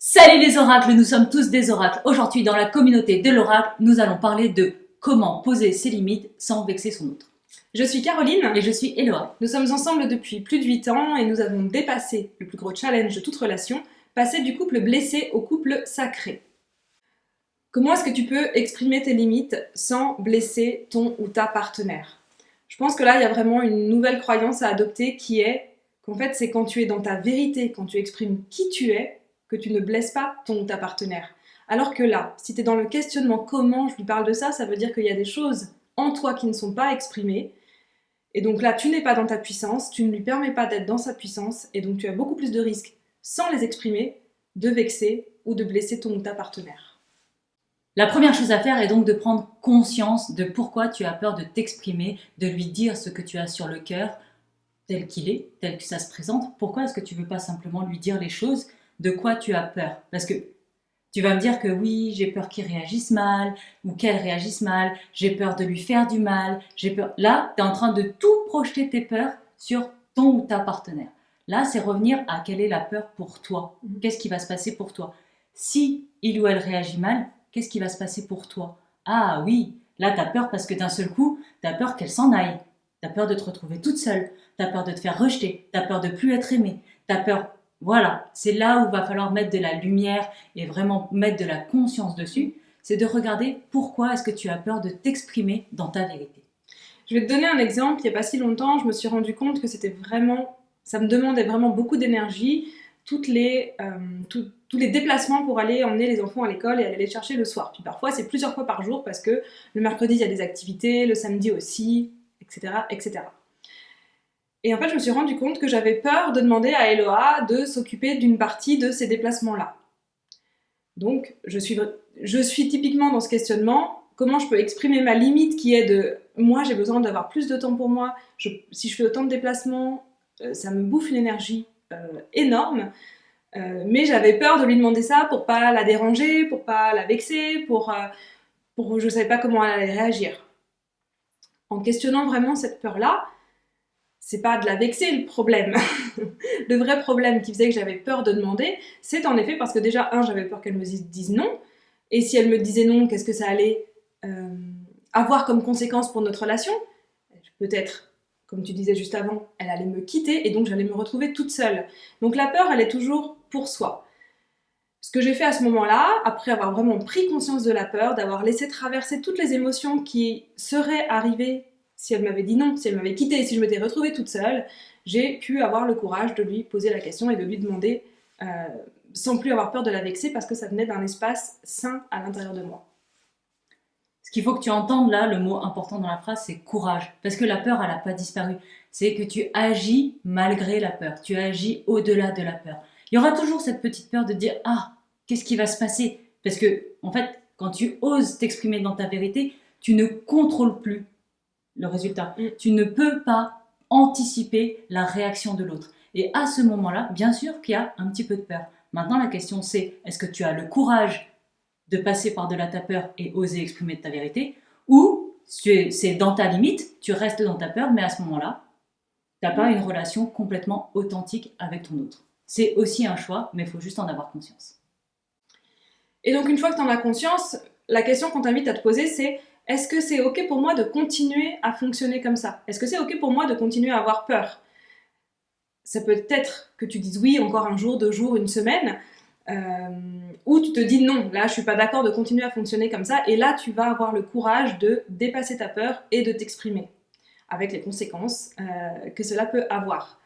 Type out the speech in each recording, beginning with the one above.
Salut les oracles, nous sommes tous des oracles. Aujourd'hui, dans la communauté de l'oracle, nous allons parler de comment poser ses limites sans vexer son autre. Je suis Caroline Et je suis Eloa. Nous sommes ensemble depuis plus de 8 ans et nous avons dépassé le plus gros challenge de toute relation, passer du couple blessé au couple sacré. Comment est-ce que tu peux exprimer tes limites sans blesser ton ou ta partenaire? Je pense que là, il y a vraiment une nouvelle croyance à adopter qui est qu'en fait, c'est quand tu es dans ta vérité, quand tu exprimes qui tu es, que tu ne blesses pas ton ou ta partenaire. Alors que là, si tu es dans le questionnement comment je lui parle de ça, ça veut dire qu'il y a des choses en toi qui ne sont pas exprimées. Et donc là, tu n'es pas dans ta puissance, tu ne lui permets pas d'être dans sa puissance, et donc tu as beaucoup plus de risques, sans les exprimer, de vexer ou de blesser ton ou ta partenaire. La première chose à faire est donc de prendre conscience de pourquoi tu as peur de t'exprimer, de lui dire ce que tu as sur le cœur, tel qu'il est, tel que ça se présente. Pourquoi est-ce que tu ne veux pas simplement lui dire les choses? De quoi tu as peur? Parce que tu vas me dire que oui, j'ai peur qu'il réagisse mal, ou qu'elle réagisse mal, j'ai peur de lui faire du mal, j'ai peur... Là, tu es en train de tout projeter tes peurs sur ton ou ta partenaire. Là, c'est revenir à quelle est la peur pour toi. Qu'est-ce qui va se passer pour toi? Si il ou elle réagit mal, qu'est-ce qui va se passer pour toi? Ah oui, là, tu as peur parce que d'un seul coup, tu as peur qu'elle s'en aille. Tu as peur de te retrouver toute seule. Tu as peur de te faire rejeter. Tu as peur de plus être aimée. Tu as peur... Voilà, c'est là où il va falloir mettre de la lumière et vraiment mettre de la conscience dessus. C'est de regarder pourquoi est-ce que tu as peur de t'exprimer dans ta vérité. Je vais te donner un exemple. Il n'y a pas si longtemps, je me suis rendu compte que c'était vraiment... Ça me demandait vraiment beaucoup d'énergie. Tous les déplacements pour aller emmener les enfants à l'école et aller les chercher le soir. Puis parfois, c'est plusieurs fois par jour parce que le mercredi, il y a des activités, le samedi aussi, etc., etc. Et en fait, je me suis rendu compte que j'avais peur de demander à Eloa de s'occuper d'une partie de ces déplacements-là. Donc, je suis typiquement dans ce questionnement, comment je peux exprimer ma limite qui est de moi, j'ai besoin d'avoir plus de temps pour moi, si je fais autant de déplacements, ça me bouffe une énergie énorme, mais j'avais peur de lui demander ça pour pas la déranger, pour pas la vexer, pour je savais pas comment elle allait réagir. En questionnant vraiment cette peur-là, c'est pas de la vexer le problème. Le vrai problème qui faisait que j'avais peur de demander, c'est en effet parce que déjà, j'avais peur qu'elle me dise non. Et si elle me disait non, qu'est-ce que ça allait avoir comme conséquence pour notre relation? Peut-être, comme tu disais juste avant, elle allait me quitter et donc j'allais me retrouver toute seule. Donc la peur, elle est toujours pour soi. Ce que j'ai fait à ce moment-là, après avoir vraiment pris conscience de la peur, d'avoir laissé traverser toutes les émotions qui seraient arrivées si elle m'avait dit non, si elle m'avait quittée, si je m'étais retrouvée toute seule, j'ai pu avoir le courage de lui poser la question et de lui demander sans plus avoir peur de la vexer parce que ça venait d'un espace sain à l'intérieur de moi. Ce qu'il faut que tu entendes là, le mot important dans la phrase, c'est courage. Parce que la peur, elle n'a pas disparu. C'est que tu agis malgré la peur. Tu agis au-delà de la peur. Il y aura toujours cette petite peur de dire « Ah, qu'est-ce qui va se passer ?» Parce que, en fait, quand tu oses t'exprimer dans ta vérité, tu ne contrôles plus le résultat. Tu ne peux pas anticiper la réaction de l'autre. Et à ce moment-là, bien sûr qu'il y a un petit peu de peur. Maintenant, la question c'est, est-ce que tu as le courage de passer par-delà ta peur et oser exprimer ta vérité, ou c'est dans ta limite, tu restes dans ta peur, mais à ce moment-là, tu n'as pas une relation complètement authentique avec ton autre. C'est aussi un choix, mais il faut juste en avoir conscience. Et donc une fois que tu en as conscience, la question qu'on t'invite à te poser, c'est est-ce que c'est ok pour moi de continuer à fonctionner comme ça? Est-ce que c'est ok pour moi de continuer à avoir peur? Ça peut être que tu dises oui encore un jour, 2 jours, une semaine, ou tu te dis non, là je suis pas d'accord de continuer à fonctionner comme ça, et là tu vas avoir le courage de dépasser ta peur et de t'exprimer, avec les conséquences que cela peut avoir.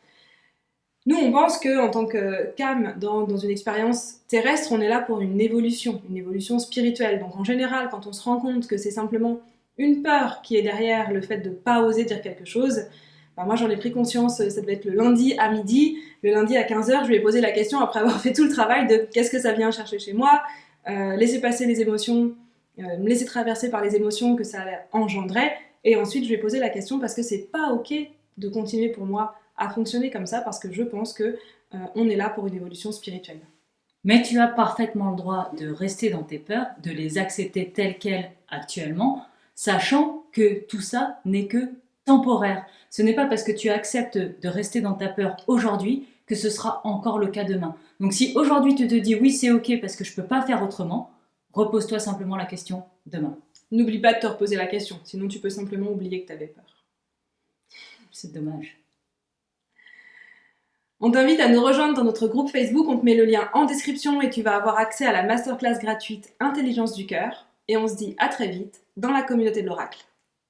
Nous, on pense qu'en tant qu'âme, dans une expérience terrestre, on est là pour une évolution spirituelle. Donc en général, quand on se rend compte que c'est simplement une peur qui est derrière le fait de ne pas oser dire quelque chose, moi j'en ai pris conscience, ça devait être le lundi à midi, le lundi à 15h, je lui ai posé la question après avoir fait tout le travail de qu'est-ce que ça vient chercher chez moi, laisser passer les émotions, me laisser traverser par les émotions que ça engendrait, et ensuite je lui ai posé la question parce que c'est pas ok de continuer pour moi à fonctionner comme ça parce que je pense que on est là pour une évolution spirituelle. Mais tu as parfaitement le droit de rester dans tes peurs, de les accepter telles quelles actuellement, sachant que tout ça n'est que temporaire. Ce n'est pas parce que tu acceptes de rester dans ta peur aujourd'hui que ce sera encore le cas demain. Donc si aujourd'hui tu te dis oui c'est ok parce que je peux pas faire autrement, repose-toi simplement la question demain. N'oublie pas de te reposer la question, sinon tu peux simplement oublier que tu avais peur. C'est dommage. On t'invite à nous rejoindre dans notre groupe Facebook, on te met le lien en description et tu vas avoir accès à la masterclass gratuite Intelligence du cœur. Et on se dit à très vite dans la communauté de l'Oracle.